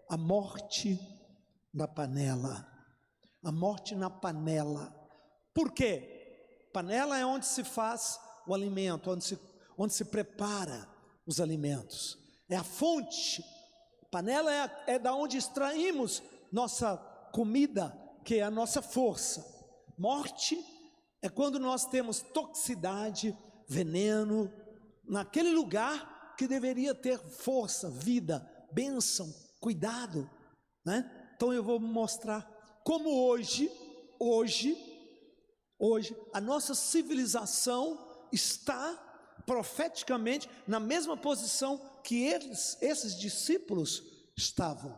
a morte na panela. A morte na panela. Por quê? Panela é onde se faz o alimento, onde se prepara os alimentos. É a fonte. Panela é da onde extraímos nossa comida, que é a nossa força. Morte é quando nós temos toxicidade, veneno, naquele lugar que deveria ter força, vida, bênção, cuidado, né? Então eu vou mostrar como hoje a nossa civilização está profeticamente na mesma posição que esses discípulos estavam.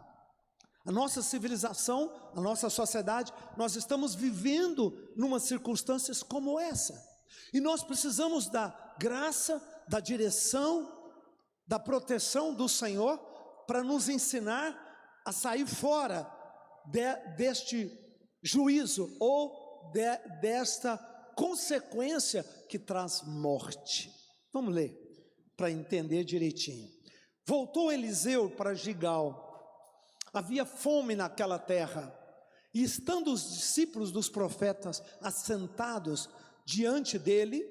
A nossa civilização, a nossa sociedade, nós estamos vivendo numa circunstâncias como essa. E nós precisamos da graça, da direção, da proteção do Senhor para nos ensinar a sair fora deste juízo ou desta consequência que traz morte. Vamos ler para entender direitinho. Voltou Eliseu para Gigal. Havia fome naquela terra, e estando os discípulos dos profetas assentados diante dele,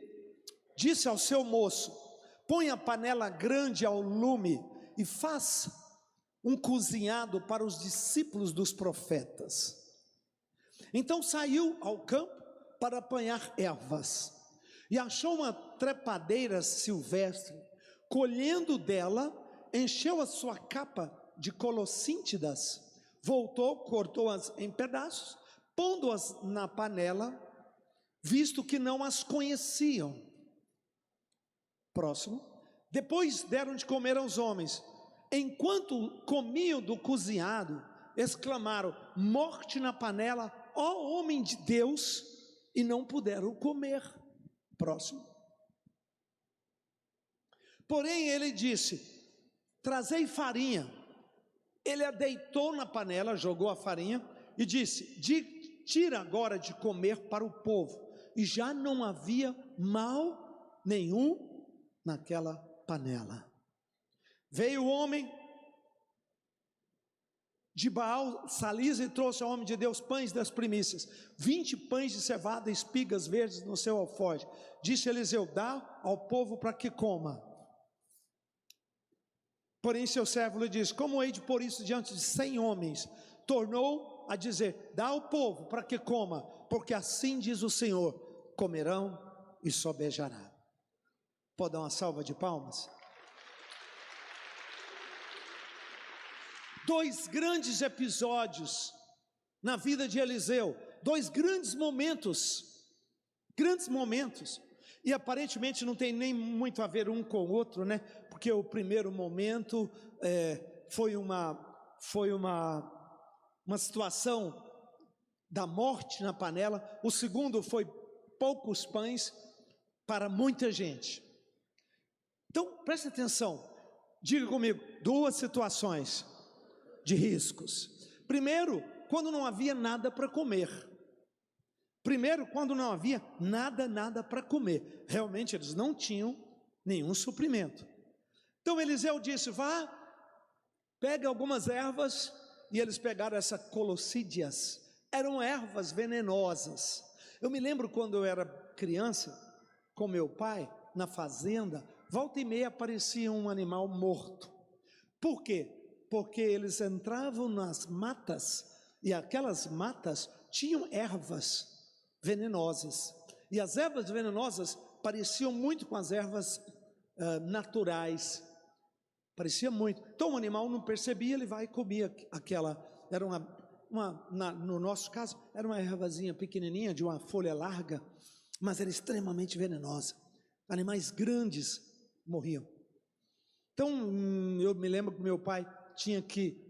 disse ao seu moço: põe a panela grande ao lume e faça um cozinhado para os discípulos dos profetas. Então saiu ao campo para apanhar ervas, e achou uma trepadeira silvestre. Colhendo dela, encheu a sua capa de colossíntidas, voltou, cortou-as em pedaços, pondo-as na panela, visto que não as conheciam. Próximo. Depois deram de comer aos homens. Enquanto comiam do cozinhado, exclamaram: morte na panela, ó homem de Deus, e não puderam comer. Próximo. Porém ele disse: trazei farinha. Ele a deitou na panela, jogou a farinha e disse: tira agora de comer para o povo. E já não havia mal nenhum naquela panela. Veio o homem de Baal Salisa e trouxe ao homem de Deus pães das primícias, 20 pães de cevada e espigas verdes no seu alforje. Disse Eliseu: dá ao povo para que coma. Porém seu servo lhe disse: como hei de pôr isso diante de 100 homens? Tornou a dizer: dá ao povo para que coma, porque assim diz o Senhor: comerão e sobejará. Pode dar uma salva de palmas? Dois grandes episódios na vida de Eliseu, dois grandes momentos, e aparentemente não tem nem muito a ver um com o outro, né? Porque o primeiro momento foi uma situação da morte na panela, o segundo foi poucos pães para muita gente. Então preste atenção, diga comigo, duas situações de riscos. Primeiro, quando não havia nada para comer. Nada para comer. Realmente eles não tinham nenhum suprimento. Então Eliseu disse: vá, pega algumas ervas. E eles pegaram essas colossídeas. Eram ervas venenosas. Eu me lembro quando eu era criança, com meu pai, na fazenda, volta e meia aparecia um animal morto. Por quê? Porque eles entravam nas matas, e aquelas matas tinham ervas venenosas, e as ervas venenosas pareciam muito com as ervas naturais, parecia muito. Então o animal não percebia, ele vai e comia aquela, era no nosso caso, era uma ervazinha pequenininha, de uma folha larga, mas era extremamente venenosa. Animais grandes morriam. Então eu me lembro que meu pai tinha que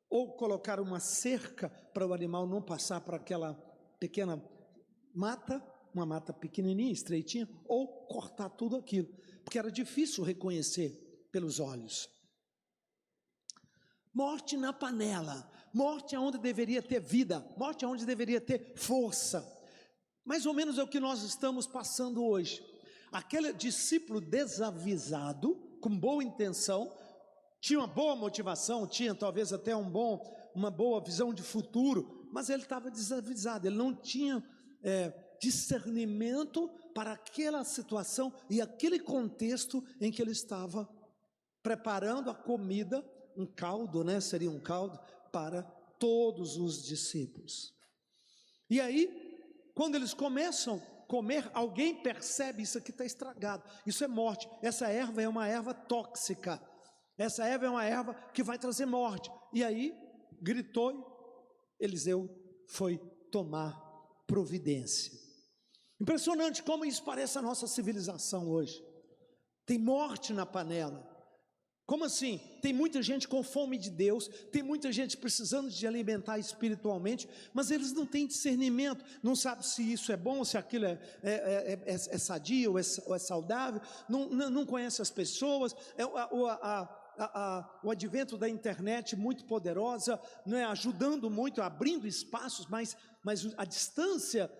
ou colocar uma cerca para o animal não passar para aquela pequena mata, uma mata pequenininha, estreitinha, ou cortar tudo aquilo, porque era difícil reconhecer pelos olhos. Morte na panela, morte onde deveria ter vida, morte onde deveria ter força. Mais ou menos é o que nós estamos passando hoje. Aquele discípulo desavisado, com boa intenção, tinha uma boa motivação, tinha talvez até uma boa visão de futuro, mas ele estava desavisado, ele não tinha discernimento para aquela situação e aquele contexto em que ele estava preparando a comida, um caldo, né? Seria um caldo para todos os discípulos. E aí, quando eles começam a comer, alguém percebe: isso aqui está estragado, isso é morte, essa erva é uma erva tóxica, essa erva é uma erva que vai trazer morte. E aí, gritou, Eliseu foi tomar providência. Impressionante como isso parece a nossa civilização hoje. Tem morte na panela. Como assim? Tem muita gente com fome de Deus, tem muita gente precisando de alimentar espiritualmente, mas eles não têm discernimento, não sabem se isso é bom, se aquilo é sadio ou é saudável, não conhece as pessoas. O advento da internet muito poderosa, não é, ajudando muito, abrindo espaços, mas a distância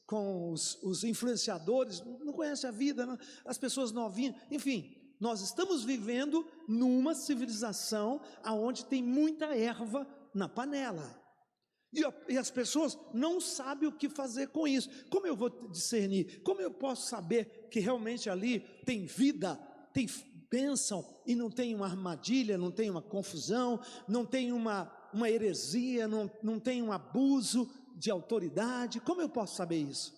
com os influenciadores, não conhece a vida, não, as pessoas novinhas, enfim. Nós estamos vivendo numa civilização onde tem muita erva na panela. E as pessoas não sabem o que fazer com isso. Como eu vou discernir? Como eu posso saber que realmente ali tem vida, tem bênção, e não tem uma armadilha, não tem uma confusão, não tem uma heresia, não tem um abuso de autoridade? Como eu posso saber isso?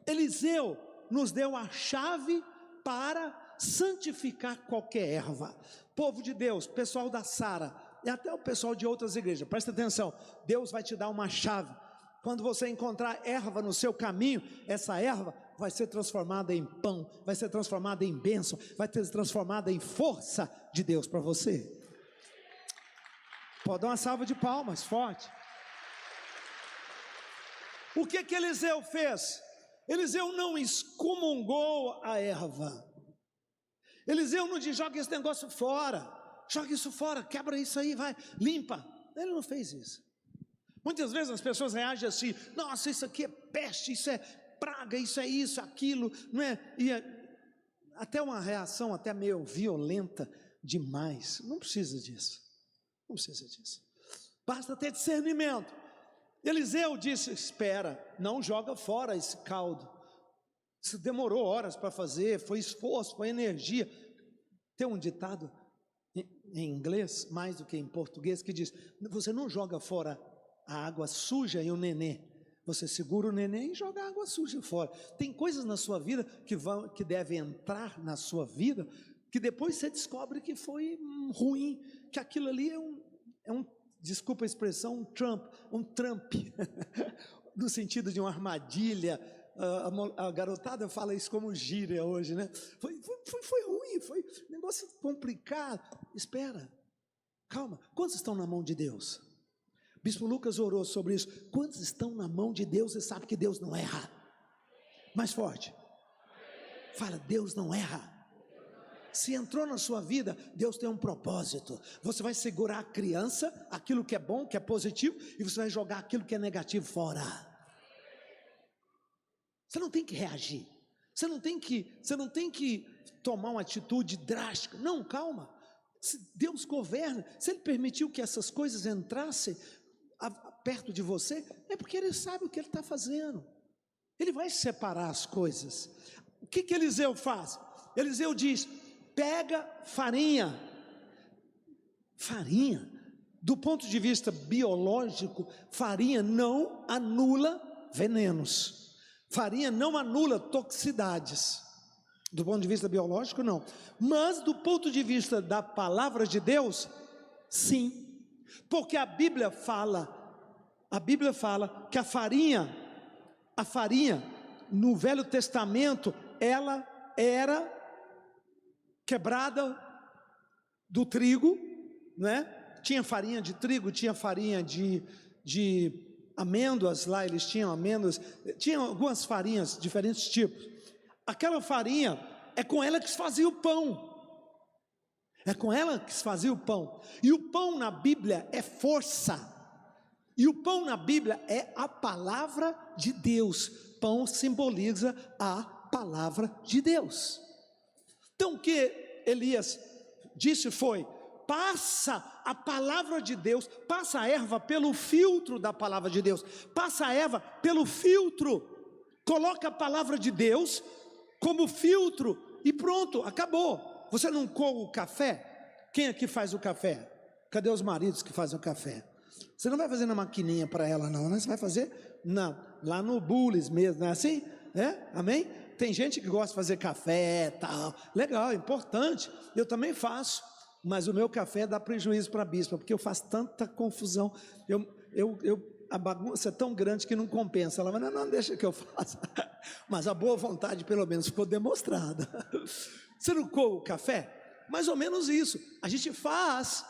Eliseu nos deu a chave para santificar qualquer erva. Povo de Deus, pessoal da Sara, e até o pessoal de outras igrejas, presta atenção, Deus vai te dar uma chave. Quando você encontrar erva no seu caminho, essa erva vai ser transformada em pão, vai ser transformada em bênção, vai ser transformada em força de Deus para você. Pode dar uma salva de palmas, forte. O que Eliseu fez? Eliseu não excomungou a erva. Eliseu não diz: joga esse negócio fora, joga isso fora, quebra isso aí, vai, limpa. Ele não fez isso. Muitas vezes as pessoas reagem assim: nossa, isso aqui é peste, isso é praga, isso é isso, aquilo, não é? E até uma reação até meio violenta demais. Não precisa disso, não precisa disso. Basta ter discernimento. Eliseu disse: espera, não joga fora esse caldo. Isso demorou horas para fazer, foi esforço, foi energia. Tem um ditado em inglês, mais do que em português, que diz: você não joga fora a água suja e o nenê, você segura o nenê e joga a água suja fora. Tem coisas na sua vida que devem entrar na sua vida, que depois você descobre que foi ruim, que aquilo ali é um desculpa a expressão, um trump, no sentido de uma armadilha. A garotada fala isso como gíria hoje, né? Foi ruim, foi um negócio complicado. Espera, calma. Quantos estão na mão de Deus? Bispo Lucas orou sobre isso. Quantos estão na mão de Deus e sabe que Deus não erra? Mais forte. Fala: Deus não erra. Se entrou na sua vida, Deus tem um propósito. Você vai segurar a criança, aquilo que é bom, que é positivo, e você vai jogar aquilo que é negativo fora. Você não tem que reagir, você não tem que tomar uma atitude drástica. Não, calma. Se Deus governa, se Ele permitiu que essas coisas entrassem perto de você, é porque Ele sabe o que Ele está fazendo. Ele vai separar as coisas. O que Eliseu faz? Eliseu diz: pega farinha. Farinha, do ponto de vista biológico, farinha não anula venenos. Farinha não anula toxicidades. Do ponto de vista biológico, não. Mas do ponto de vista da palavra de Deus, sim. Porque a Bíblia fala que a farinha no Velho Testamento, ela era quebrada do trigo, né? Tinha farinha de trigo, tinha farinha de amêndoas, lá eles tinham amêndoas, tinham algumas farinhas, diferentes tipos. Aquela farinha, é com ela que se fazia o pão. É com ela que se fazia o pão. E o pão na Bíblia é força. E o pão na Bíblia é a palavra de Deus. Pão simboliza a palavra de Deus. Então o que Elias disse foi: passa a palavra de Deus, passa a erva pelo filtro da palavra de Deus, passa a erva pelo filtro, coloca a palavra de Deus como filtro e pronto, acabou. Você não coa o café? Quem aqui faz o café? Cadê os maridos que fazem o café? Você não vai fazer na maquininha para ela não, né? Você vai fazer lá no Bullis mesmo, não é assim? Amém? Tem gente que gosta de fazer café, tal, legal, importante, eu também faço, mas o meu café dá prejuízo para a bispa, porque eu faço tanta confusão, a bagunça é tão grande que não compensa. Ela vai, não, deixa que eu faça, mas a boa vontade pelo menos ficou demonstrada. Você não coa o café? Mais ou menos isso, a gente faz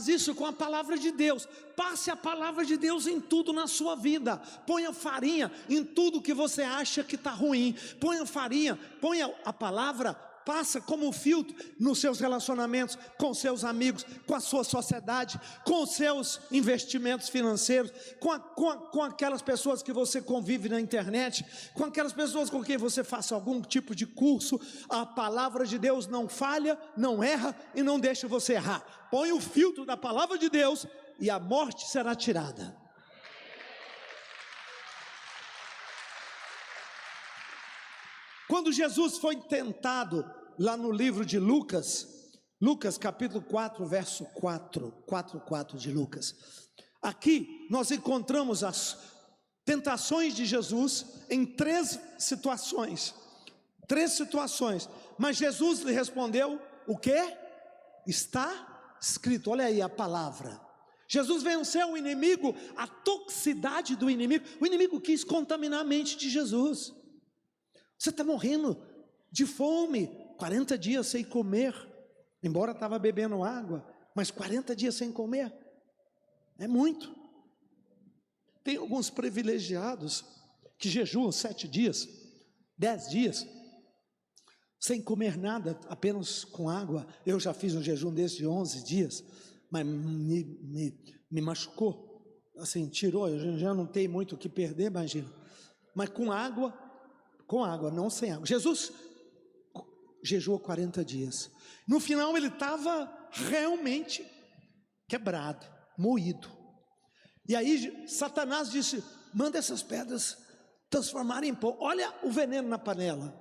isso com a palavra de Deus. Passe a palavra de Deus em tudo na sua vida. Ponha farinha em tudo que você acha que está ruim. Ponha farinha, ponha a palavra, passa como filtro nos seus relacionamentos, com seus amigos, com a sua sociedade, com os seus investimentos financeiros, com aquelas pessoas que você convive na internet, com aquelas pessoas com quem você faça algum tipo de curso. A palavra de Deus não falha, não erra e não deixa você errar. Põe o filtro da palavra de Deus e a morte será tirada. Quando Jesus foi tentado lá no livro de Lucas capítulo 4, verso 4 de Lucas, aqui nós encontramos as tentações de Jesus em três situações, mas Jesus lhe respondeu: o quê? Está escrito. Olha aí a palavra. Jesus venceu o inimigo, a toxicidade do inimigo. O inimigo quis contaminar a mente de Jesus. Você está morrendo de fome, 40 dias sem comer, embora estava bebendo água, mas 40 dias sem comer, é muito. Tem alguns privilegiados que jejuam 7 dias, 10 dias, sem comer nada, apenas com água. Eu já fiz um jejum desse de 11 dias, mas me machucou, assim, tirou, eu já não tenho muito o que perder, imagina, mas com água, não sem água. Jesus jejuou 40 dias, no final ele estava realmente quebrado, moído, e aí Satanás disse: manda essas pedras transformarem em pão. Olha o veneno na panela,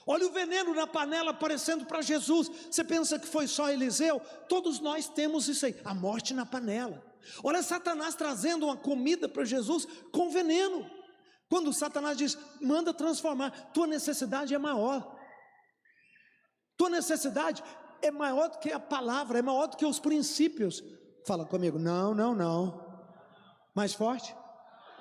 olha o veneno na panela aparecendo para Jesus. Você pensa que foi só Eliseu? Todos nós temos isso aí, a morte na panela. Olha Satanás trazendo uma comida para Jesus com veneno. Quando Satanás diz: manda transformar, tua necessidade é maior, tua necessidade é maior do que a palavra, é maior do que os princípios. Fala comigo, não, mais forte.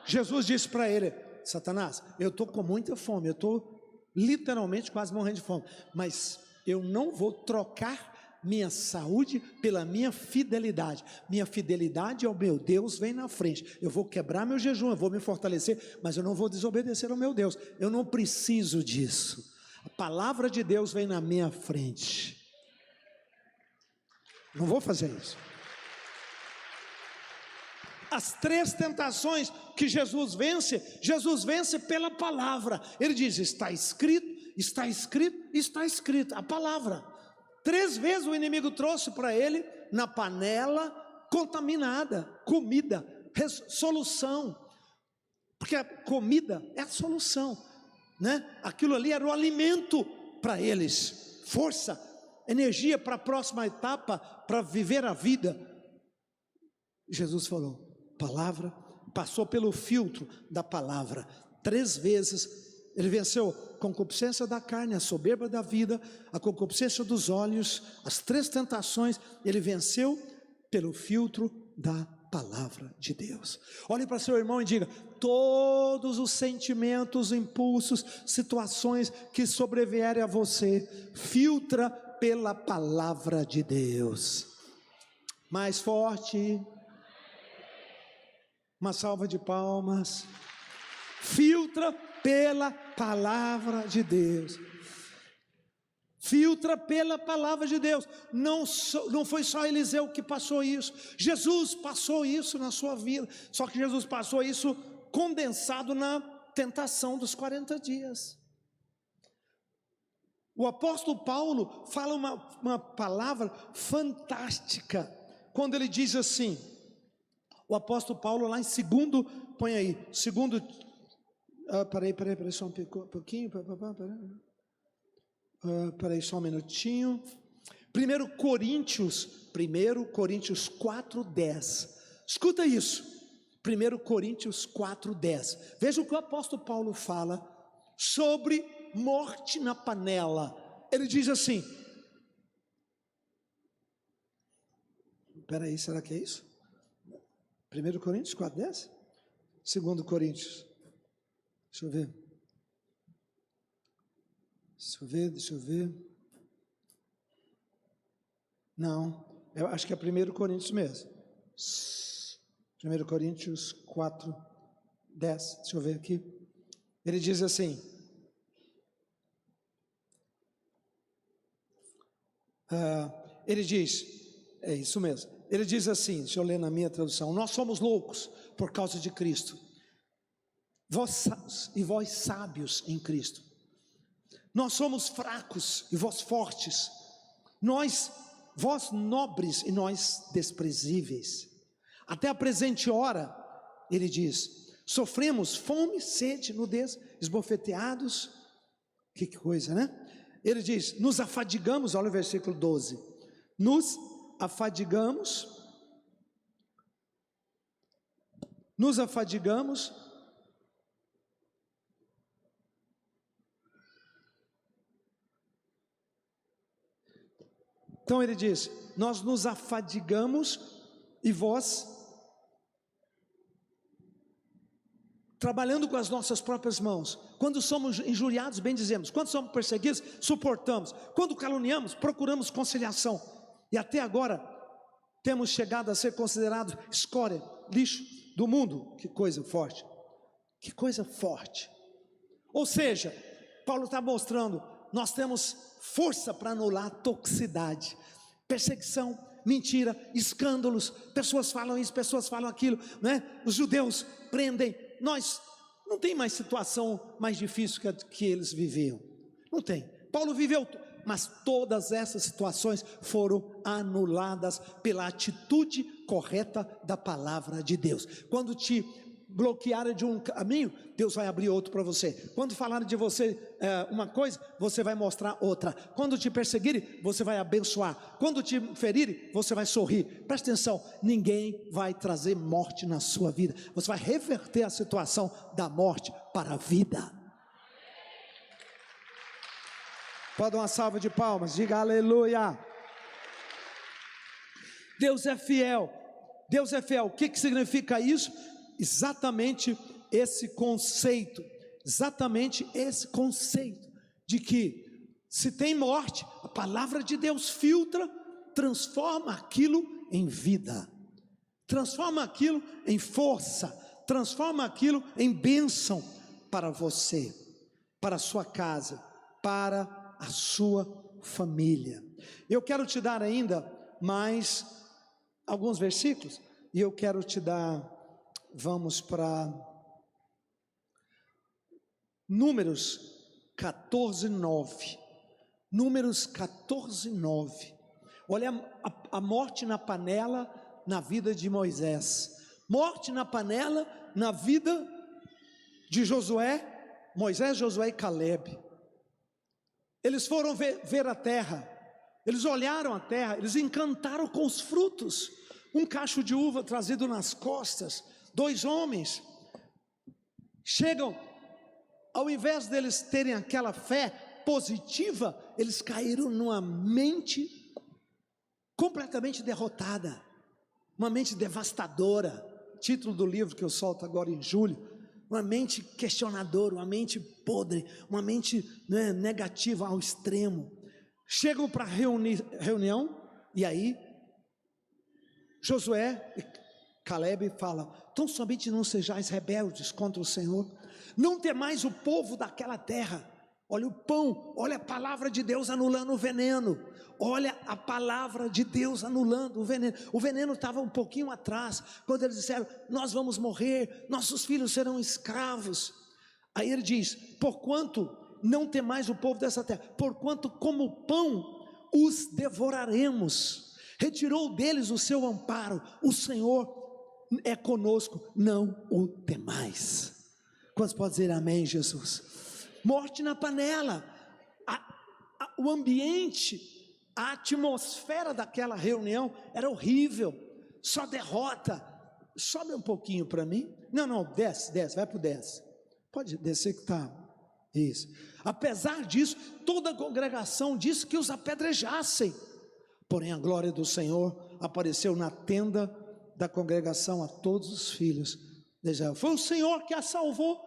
Jesus disse para ele: Satanás, eu estou com muita fome, eu estou literalmente quase morrendo de fome, mas eu não vou trocar minha saúde pela minha fidelidade. Minha fidelidade ao meu Deus vem na frente. Eu vou quebrar meu jejum, eu vou me fortalecer, mas eu não vou desobedecer ao meu Deus. Eu não preciso disso. A palavra de Deus vem na minha frente. Não vou fazer isso. As 3 tentações que Jesus vence pela palavra. Ele diz: está escrito, está escrito, está escrito. A palavra. 3 vezes o inimigo trouxe para ele, na panela contaminada, comida, solução, porque a comida é a solução, né? Aquilo ali era o alimento para eles, força, energia para a próxima etapa, para viver a vida. Jesus falou, palavra, passou pelo filtro da palavra. 3 vezes ele venceu a concupiscência da carne, a soberba da vida, a concupiscência dos olhos, as 3 tentações, ele venceu pelo filtro da palavra de Deus. Olhe para seu irmão e diga: todos os sentimentos, impulsos, situações que sobrevierem a você, filtra pela palavra de Deus. Mais forte, uma salva de palmas. Filtra pela palavra de Deus. Filtra pela palavra de Deus. Não foi só Eliseu que passou isso. Jesus passou isso na sua vida. Só que Jesus passou isso condensado na tentação dos 40 dias. O apóstolo Paulo fala uma palavra fantástica, quando ele diz assim, o apóstolo Paulo lá em segundo, põe aí, segundo, peraí, só um pouquinho, peraí só um minutinho, 1 Coríntios 4:10, escuta isso, 1 Coríntios 4:10, veja o que o apóstolo Paulo fala sobre morte na panela. Ele diz assim, peraí, será que é isso? 1 Coríntios 4:10? 2 Coríntios, deixa eu ver, não, eu acho que é 1 Coríntios mesmo, 1 Coríntios 4:10, deixa eu ver aqui, ele diz assim, ele diz, é isso mesmo, ele diz assim, deixa eu ler na minha tradução, nós somos loucos por causa de Cristo, vós sábios em Cristo, nós somos fracos e vós fortes, vós nobres e nós desprezíveis, até a presente hora, ele diz, sofremos fome, sede, nudez, esbofeteados, que coisa, né? Ele diz, nos afadigamos, olha o versículo 12, nos afadigamos, então ele diz, nós nos afadigamos e vós, trabalhando com as nossas próprias mãos, quando somos injuriados, bem dizemos, quando somos perseguidos, suportamos, quando caluniamos, procuramos conciliação, e até agora, temos chegado a ser considerados escória, lixo do mundo, que coisa forte, ou seja, Paulo está mostrando, nós temos força para anular a toxicidade, perseguição, mentira, escândalos, pessoas falam isso, pessoas falam aquilo, né? Os judeus prendem, nós, não tem mais situação mais difícil que eles viviam, não tem, Paulo viveu, mas todas essas situações foram anuladas pela atitude correta da palavra de Deus. Quando te bloquearem de um caminho, Deus vai abrir outro para você. Quando falarem de você uma coisa, você vai mostrar outra. Quando te perseguirem, você vai abençoar. Quando te ferirem, você vai sorrir. Presta atenção, ninguém vai trazer morte na sua vida. Você vai reverter a situação da morte para a vida. Pode dar uma salva de palmas, diga aleluia. Deus é fiel. Deus é fiel. O que significa isso? Exatamente esse conceito de que se tem morte, a palavra de Deus filtra, transforma aquilo em vida, transforma aquilo em força, transforma aquilo em bênção para você, para a sua casa, para a sua família. Eu quero te dar ainda mais alguns versículos, e eu quero te dar, vamos para Números 14:9. Números 14:9. Olha a morte na panela na vida de Moisés, morte na panela na vida de Josué, Moisés, Josué e Calebe. Eles foram ver a terra, eles olharam a terra, eles encantaram com os frutos, um cacho de uva trazido nas costas, 2 homens, chegam, ao invés deles terem aquela fé positiva, eles caíram numa mente completamente derrotada, uma mente devastadora, título do livro que eu solto agora em julho, uma mente questionadora, uma mente podre, uma mente negativa ao extremo. Chegam para a reunião, e aí Josué e Calebe falam, tão somente não sejais rebeldes contra o Senhor, não temais o povo daquela terra. Olha o pão, olha a palavra de Deus anulando o veneno, olha a palavra de Deus anulando o veneno estava um pouquinho atrás, quando eles disseram, nós vamos morrer, nossos filhos serão escravos. Aí ele diz, porquanto não temais o povo dessa terra, porquanto como pão os devoraremos. Retirou deles o seu amparo, o Senhor é conosco, não o temais. Quantos podem dizer amém, Jesus? Morte na panela. O ambiente, a atmosfera daquela reunião era horrível, só derrota. Sobe um pouquinho para mim. Não, desce, vai para o 10. Pode descer que está. Isso. Apesar disso, toda a congregação disse que os apedrejassem. Porém, a glória do Senhor apareceu na tenda da congregação a todos os filhos de Israel. Foi o Senhor que a salvou.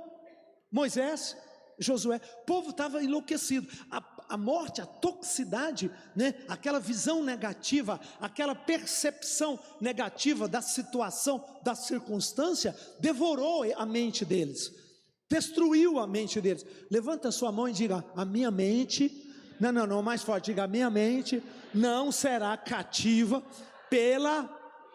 Moisés, Josué, o povo estava enlouquecido. A morte, a toxicidade, né? Aquela visão negativa, aquela percepção negativa da situação, da circunstância, devorou a mente deles, destruiu a mente deles. Levanta a sua mão e diga: a minha mente, não, mais forte, diga: a minha mente não será cativa pela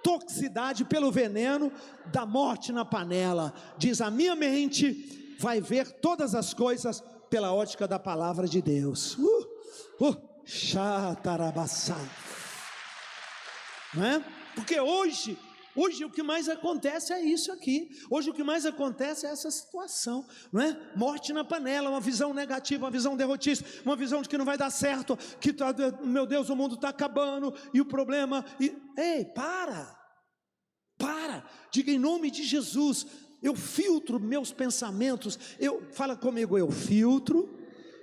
toxicidade, pelo veneno da morte na panela. Diz: a minha mente vai ver todas as coisas pela ótica da palavra de Deus. Não é? Porque hoje o que mais acontece é isso aqui. Hoje o que mais acontece é essa situação, não é? Morte na panela, uma visão negativa, uma visão derrotista, uma visão de que não vai dar certo, que meu Deus, o mundo está acabando, e o problema, ei, para, diga em nome de Jesus: eu filtro meus pensamentos, fala comigo, eu filtro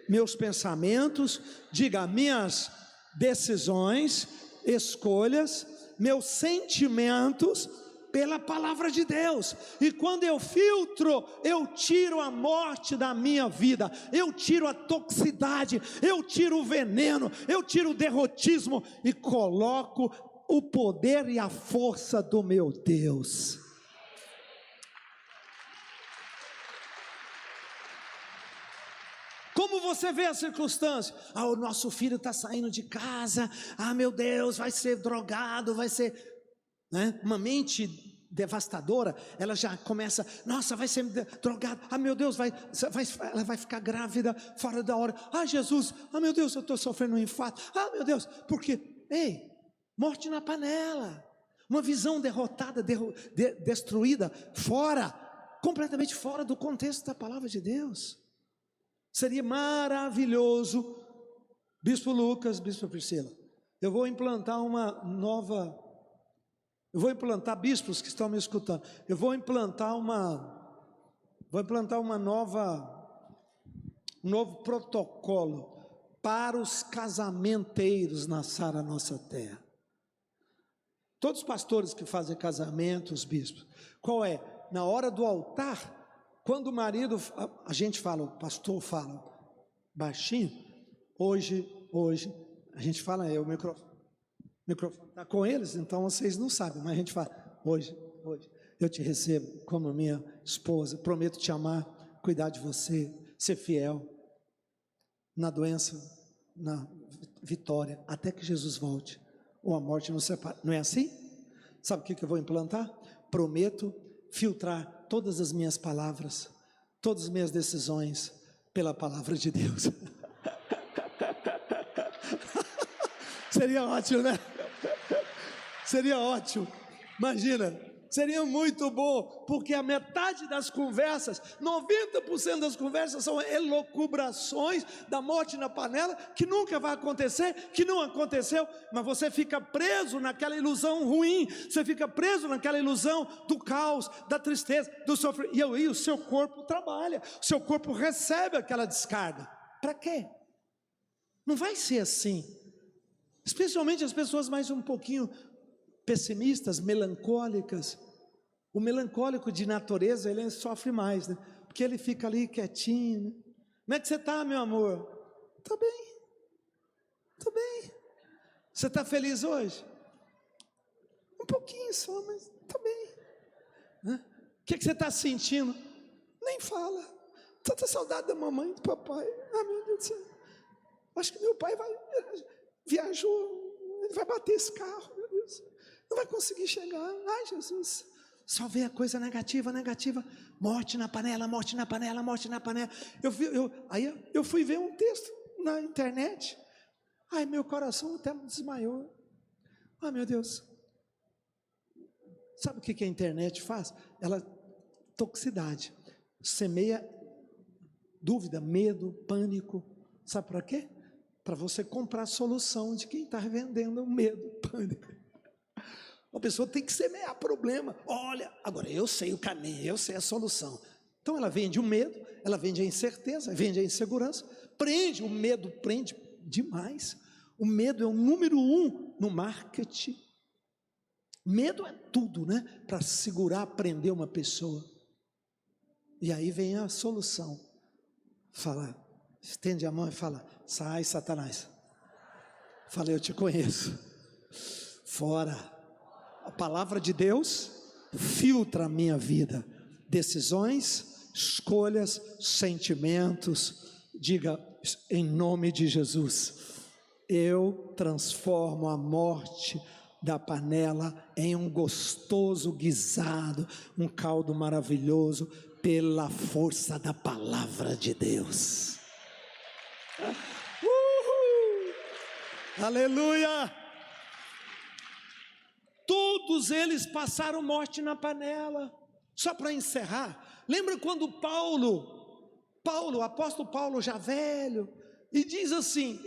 meus pensamentos, diga, minhas decisões, escolhas, meus sentimentos, pela palavra de Deus. E quando eu filtro, eu tiro a morte da minha vida, eu tiro a toxicidade, eu tiro o veneno, eu tiro o derrotismo e coloco o poder e a força do meu Deus. Como você vê a circunstância? O nosso filho está saindo de casa, meu Deus, vai ser drogado, vai ser, né? Uma mente devastadora, ela já começa, nossa, vai ser drogado, meu Deus, ela vai ficar grávida fora da hora, Jesus, meu Deus, eu estou sofrendo um infarto, meu Deus, porque, morte na panela, uma visão derrotada, destruída, completamente fora do contexto da palavra de Deus. Seria maravilhoso, Bispo Lucas, Bispo Priscila, eu vou implantar bispos que estão me escutando, eu vou implantar um novo protocolo para os casamenteiros na Sara Nossa Terra. Todos os pastores que fazem casamentos, bispos, qual é? Na hora do altar, quando o marido, a gente fala, o pastor fala baixinho, hoje, a gente fala, o microfone está com eles, então vocês não sabem, mas a gente fala, hoje, eu te recebo como minha esposa, prometo te amar, cuidar de você, ser fiel, na doença, na vitória, até que Jesus volte, ou a morte nos separe. Não é assim? Sabe o que eu vou implantar? Prometo filtrar todas as minhas palavras, todas as minhas decisões, pela palavra de Deus. Seria ótimo, né? Seria ótimo, imagina, seria muito bom, porque a metade das conversas, 90% das conversas são elucubrações da morte na panela, que nunca vai acontecer, que não aconteceu, mas você fica preso naquela ilusão ruim, você fica preso naquela ilusão do caos, da tristeza, do sofrimento, e aí o seu corpo trabalha, o seu corpo recebe aquela descarga. Para quê? Não vai ser assim, especialmente as pessoas mais um pouquinho pessimistas, melancólicas. O melancólico de natureza, ele sofre mais, né? Porque ele fica ali quietinho, né? Como é que você está, meu amor? Estou bem, você está feliz hoje? Um pouquinho só, mas estou bem, né? O que você está sentindo? Nem fala, tanta saudade da mamãe e do papai, meu Deus do céu, acho que meu pai viajou, ele vai bater esse carro, meu Deus, não vai conseguir chegar, Jesus, Só vê a coisa negativa, negativa. Morte na panela, morte na panela, morte na panela. Aí eu fui ver um texto na internet. Ai, meu coração até desmaiou. Ai, meu Deus. Sabe o que a internet faz? Ela, toxicidade. Semeia dúvida, medo, pânico. Sabe para quê? Para você comprar a solução de quem está vendendo o medo, pânico. A pessoa tem que semear problema. Olha, agora eu sei o caminho, eu sei a solução. Então ela vende o medo, ela vende a incerteza, vende a insegurança. O medo prende demais. O medo é o número 1 no marketing. Medo é tudo, né? Para segurar, prender uma pessoa. E aí vem a solução. Fala, estende a mão e fala: sai, Satanás. Fala, eu te conheço. Fora. A palavra de Deus filtra a minha vida, decisões, escolhas, sentimentos. Diga, em nome de Jesus, eu transformo a morte da panela em um gostoso guisado, um caldo maravilhoso, pela força da palavra de Deus. Aleluia! Todos eles passaram morte na panela. Só para encerrar, lembra quando o apóstolo Paulo já velho, e diz assim,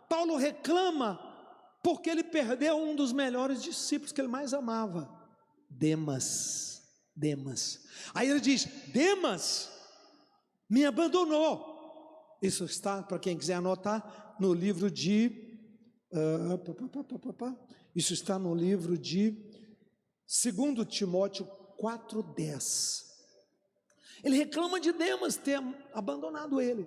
Paulo reclama, porque ele perdeu um dos melhores discípulos que ele mais amava, Demas. Aí ele diz, Demas me abandonou. Isso está, para quem quiser anotar, no livro de... Isso está no livro de 2 Timóteo 4:10. Ele reclama de Demas ter abandonado ele.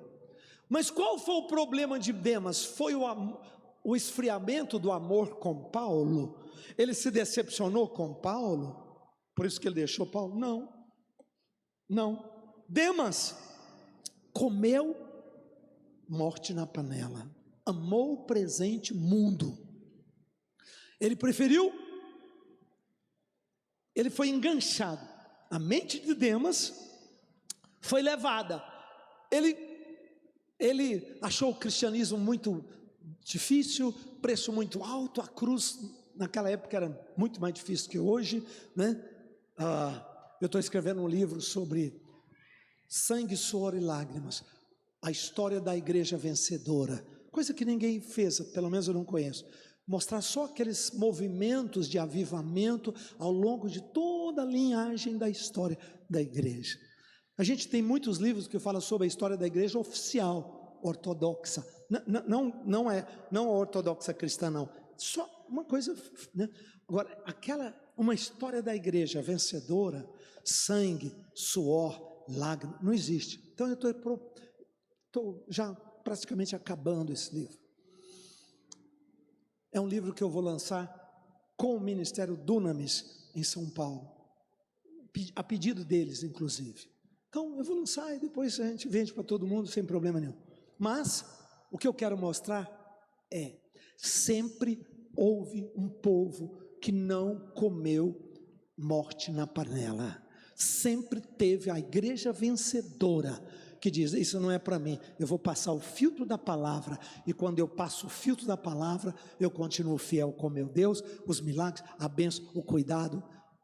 Mas qual foi o problema de Demas? Foi o esfriamento do amor com Paulo? Ele se decepcionou com Paulo? Por isso que ele deixou Paulo? Não. Demas comeu morte na panela. Amou o presente mundo. Ele foi enganchado. A mente de Demas foi levada. Ele achou o cristianismo muito difícil, preço muito alto. A cruz naquela época era muito mais difícil que hoje, né? Eu estou escrevendo um livro sobre sangue, suor e lágrimas, a história da igreja vencedora, coisa que ninguém fez, pelo menos eu não conheço. Mostrar só aqueles movimentos de avivamento ao longo de toda a linhagem da história da igreja. A gente tem muitos livros que falam sobre a história da igreja oficial, ortodoxa. Não a ortodoxa cristã, não. Só uma coisa, né? Agora, uma história da igreja vencedora, sangue, suor, lágrimas, não existe. Então eu estou já praticamente acabando esse livro. É um livro que eu vou lançar com o Ministério Dunamis em São Paulo, a pedido deles, inclusive. Então eu vou lançar e depois a gente vende para todo mundo sem problema nenhum. Mas o que eu quero mostrar é: sempre houve um povo que não comeu morte na panela. Sempre teve a igreja vencedora que diz: isso não é para mim, eu vou passar o filtro da palavra, e quando eu passo o filtro da palavra, eu continuo fiel com meu Deus, os milagres, a bênção, o cuidado.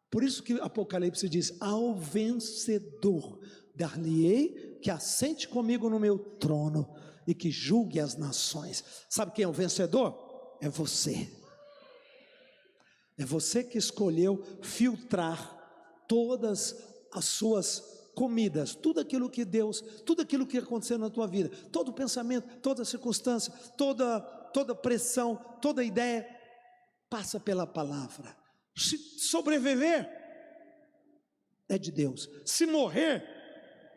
Por isso que Apocalipse diz: ao vencedor dar-lhe-ei que assente comigo no meu trono e que julgue as nações. Sabe quem é o vencedor? É você. É você que escolheu filtrar todas as suas comidas, tudo aquilo que Deus, tudo aquilo que aconteceu na tua vida, todo pensamento, toda circunstância, toda pressão, toda ideia, passa pela palavra. Se sobreviver, é de Deus. Se morrer,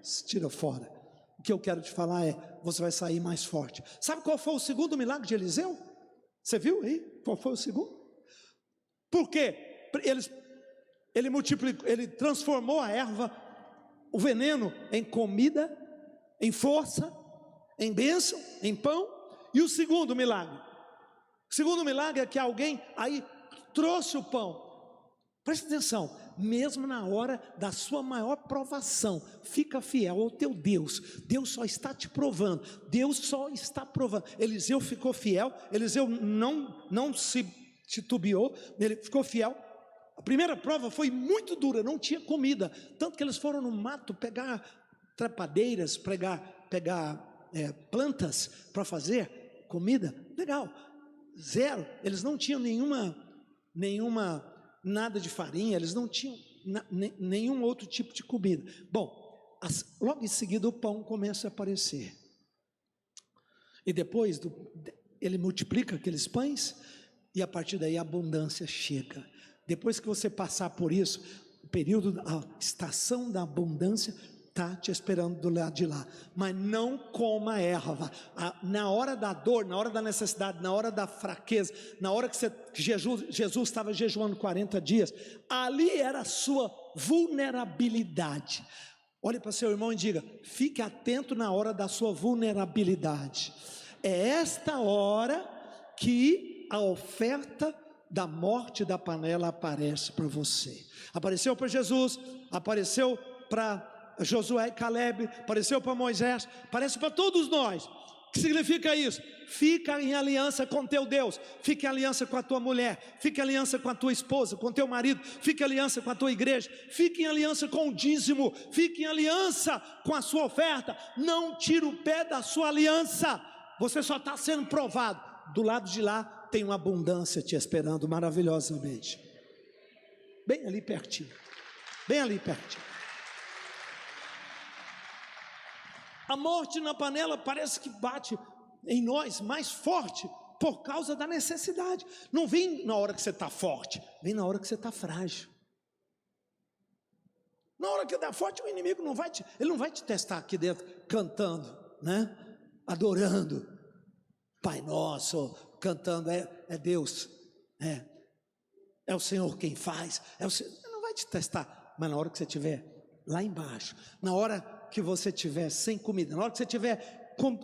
se tira fora. O que eu quero te falar é: você vai sair mais forte. Sabe qual foi o segundo milagre de Eliseu? Você viu aí? Qual foi o segundo? Por quê? Ele multiplicou, ele transformou a erva, o veneno, em comida, em força, em bênção, em pão. E o segundo milagre? O segundo milagre é que alguém aí trouxe o pão. Preste atenção, mesmo na hora da sua maior provação, fica fiel ao teu Deus. Deus só está te provando, Deus só está provando. Eliseu ficou fiel, Eliseu não se titubeou, ele ficou fiel. A primeira prova foi muito dura, não tinha comida, tanto que eles foram no mato pegar trepadeiras, pegar plantas para fazer comida. Legal, zero, eles não tinham nenhuma nada de farinha, eles não tinham nenhum outro tipo de comida. Bom, logo em seguida o pão começa a aparecer, e depois ele multiplica aqueles pães, e a partir daí a abundância chega. Depois que você passar por isso, o período, a estação da abundância está te esperando do lado de lá. Mas não coma erva. Na hora da dor, na hora da necessidade, na hora da fraqueza, na hora que Jesus estava jejuando 40 dias, ali era a sua vulnerabilidade. Olhe para seu irmão e diga: fique atento na hora da sua vulnerabilidade. É esta hora que a oferta da morte da panela aparece para você. Apareceu para Jesus, apareceu para Josué e Caleb, apareceu para Moisés, aparece para todos nós. O que significa isso? Fica em aliança com teu Deus, fica em aliança com a tua mulher, fica em aliança com a tua esposa, com teu marido, fica em aliança com a tua igreja, fica em aliança com o dízimo, fica em aliança com a sua oferta. Não tira o pé da sua aliança, você só está sendo provado. Do lado de lá tem uma abundância te esperando maravilhosamente, bem ali pertinho, bem ali pertinho. A morte na panela parece que bate em nós mais forte por causa da necessidade. Não vem na hora que você está forte, vem na hora que você está frágil. Na hora que está forte, o inimigo não vai te testar aqui dentro cantando, né? Adorando, Pai Nosso, cantando, é Deus, é o Senhor quem faz, Ele não vai te testar. Mas na hora que você estiver lá embaixo, na hora que você estiver sem comida, na hora que você estiver com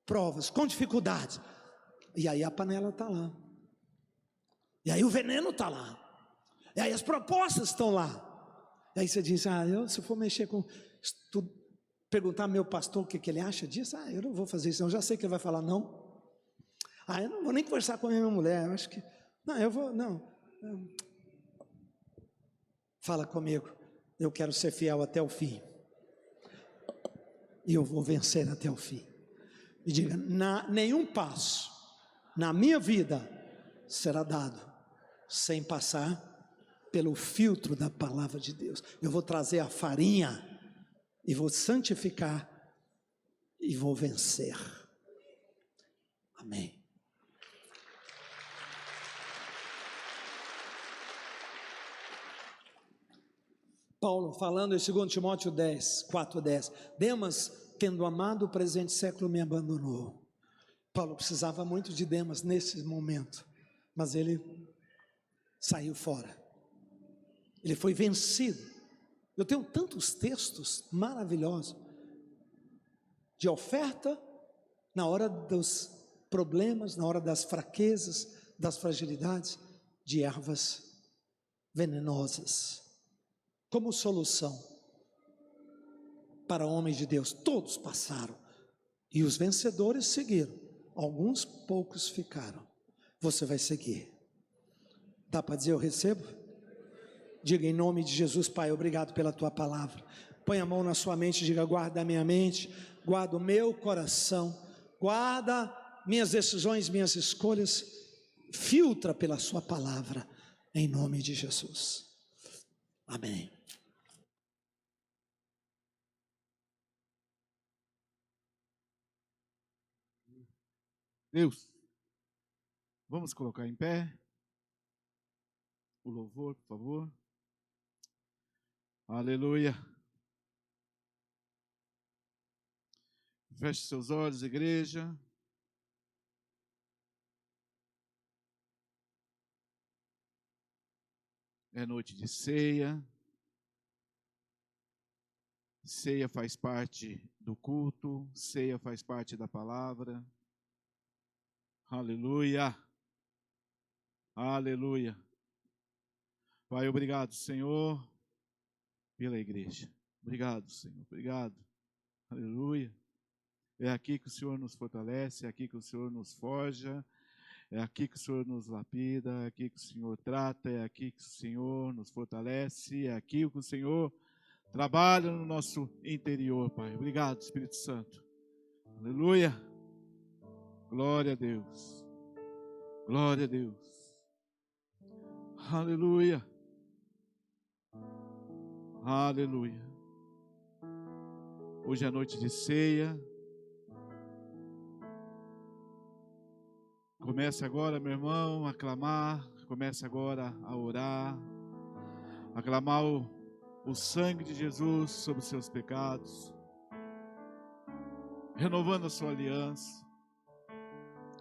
provas, com dificuldades, e aí a panela está lá, e aí o veneno está lá, e aí as propostas estão lá, e aí você diz: se for mexer com, perguntar ao meu pastor o que ele acha disso, eu não vou fazer isso, eu já sei que ele vai falar não. Eu não vou nem conversar com a minha mulher, eu acho que, fala comigo, eu quero ser fiel até o fim, e eu vou vencer até o fim. E diga: nenhum passo na minha vida será dado sem passar pelo filtro da palavra de Deus. Eu vou trazer a farinha, e vou santificar, e vou vencer. Amém. Paulo falando em 2 Timóteo 4:10, Demas, tendo amado o presente século, me abandonou. Paulo precisava muito de Demas nesse momento, mas ele saiu fora, ele foi vencido. Eu tenho tantos textos maravilhosos de oferta na hora dos problemas, na hora das fraquezas, das fragilidades, de ervas venenosas, como solução para homens de Deus. Todos passaram, e os vencedores seguiram, alguns poucos ficaram. Você vai seguir. Dá para dizer: eu recebo? Diga: em nome de Jesus, Pai, obrigado pela tua palavra. Põe a mão na sua mente e diga: guarda a minha mente, guarda o meu coração, guarda minhas decisões, minhas escolhas, filtra pela sua palavra, em nome de Jesus. Amém. Deus, vamos colocar em pé o louvor, por favor. Aleluia. Feche seus olhos, igreja. É noite de ceia. Ceia faz parte do culto, ceia faz parte da palavra. Aleluia. Aleluia. Pai, obrigado, Senhor, pela igreja. Obrigado, Senhor. Obrigado. Aleluia. É aqui que o Senhor nos fortalece, é aqui que o Senhor nos forja, é aqui que o Senhor nos lapida, é aqui que o Senhor trata, é aqui que o Senhor nos fortalece, é aqui que o Senhor trabalha no nosso interior, Pai. Obrigado, Espírito Santo. Aleluia. Glória a Deus. Glória a Deus. Aleluia. Aleluia. Hoje é noite de ceia. Comece agora, meu irmão, a clamar. Comece agora a orar. A clamar o sangue de Jesus sobre os seus pecados. Renovando a sua aliança.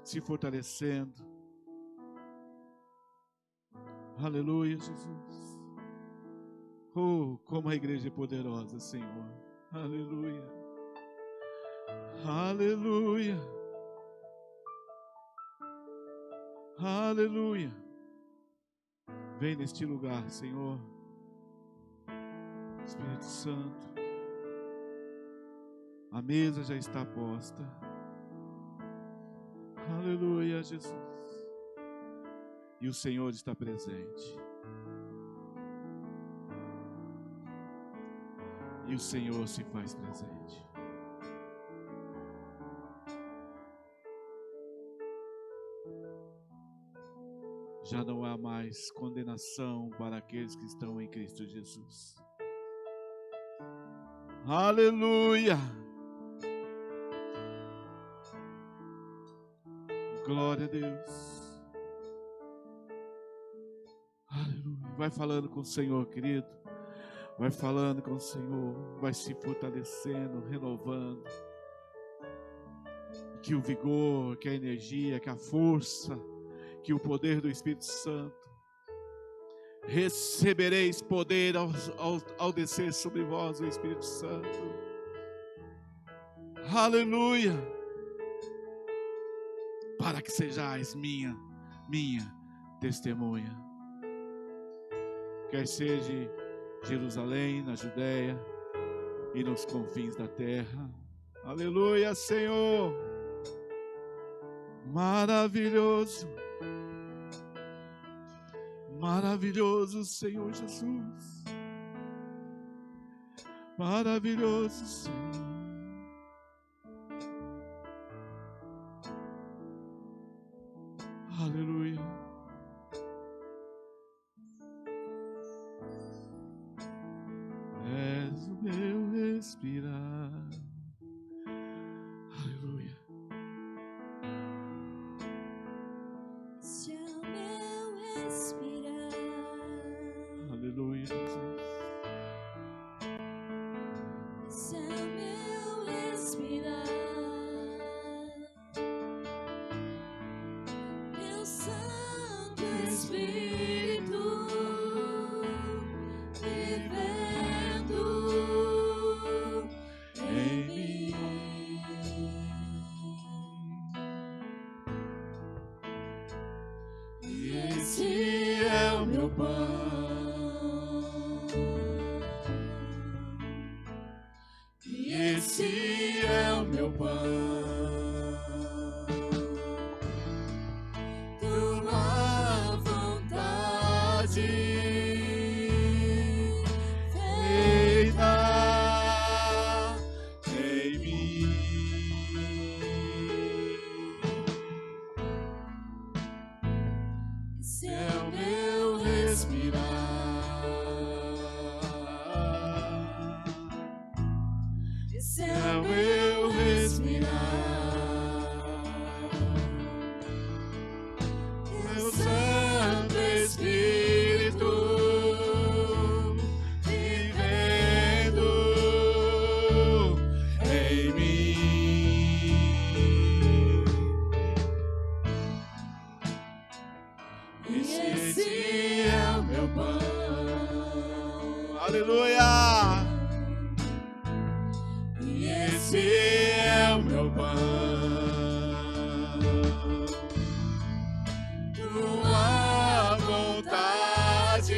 Se fortalecendo. Aleluia, Jesus. Oh, como a igreja é poderosa, Senhor. Aleluia. Aleluia. Aleluia. Vem neste lugar, Senhor. Espírito Santo. A mesa já está posta. Aleluia, Jesus. E o Senhor está presente. E o Senhor se faz presente. Já não há mais condenação para aqueles que estão em Cristo Jesus. Aleluia! Glória a Deus. Aleluia. Vai falando com o Senhor, querido. Vai falando com o Senhor. Vai se fortalecendo, renovando. Que o vigor, que a energia, que a força, que o poder do Espírito Santo. Recebereis poder ao descer sobre vós o Espírito Santo. Aleluia. Para que sejais minha testemunha. Quer seja Jerusalém, na Judéia e nos confins da terra. Aleluia, Senhor. Maravilhoso. Maravilhoso, Senhor Jesus. Maravilhoso, Senhor. Aleluia. És o meu respirar. Aleluia. Esse é o meu respirar. Aleluia, Jesus. Esse é o meu respirar. Meu Santo Espírito vivendo em mim. E esse é o meu pão. E esse é o meu pão. Tua vontade feita em mim. Esse é o meu respirar. Esse é o meu respirar. Meu Santo Espírito vivendo em mim. Esse é o meu pão. Aleluia. E esse é o meu pão. Tua vontade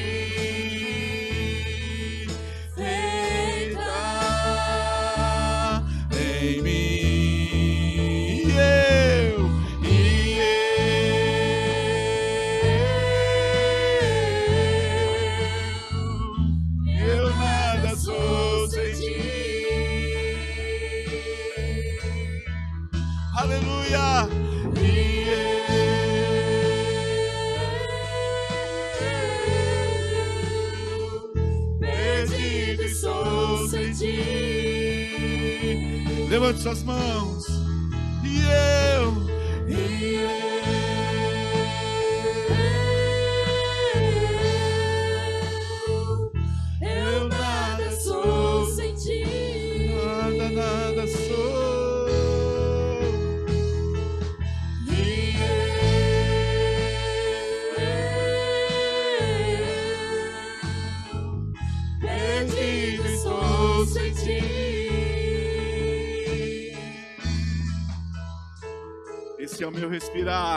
Levante suas mãos. E eu nada sou sem ti. nada sou. E eu perdido estou sem ti. Esse é o meu respirar.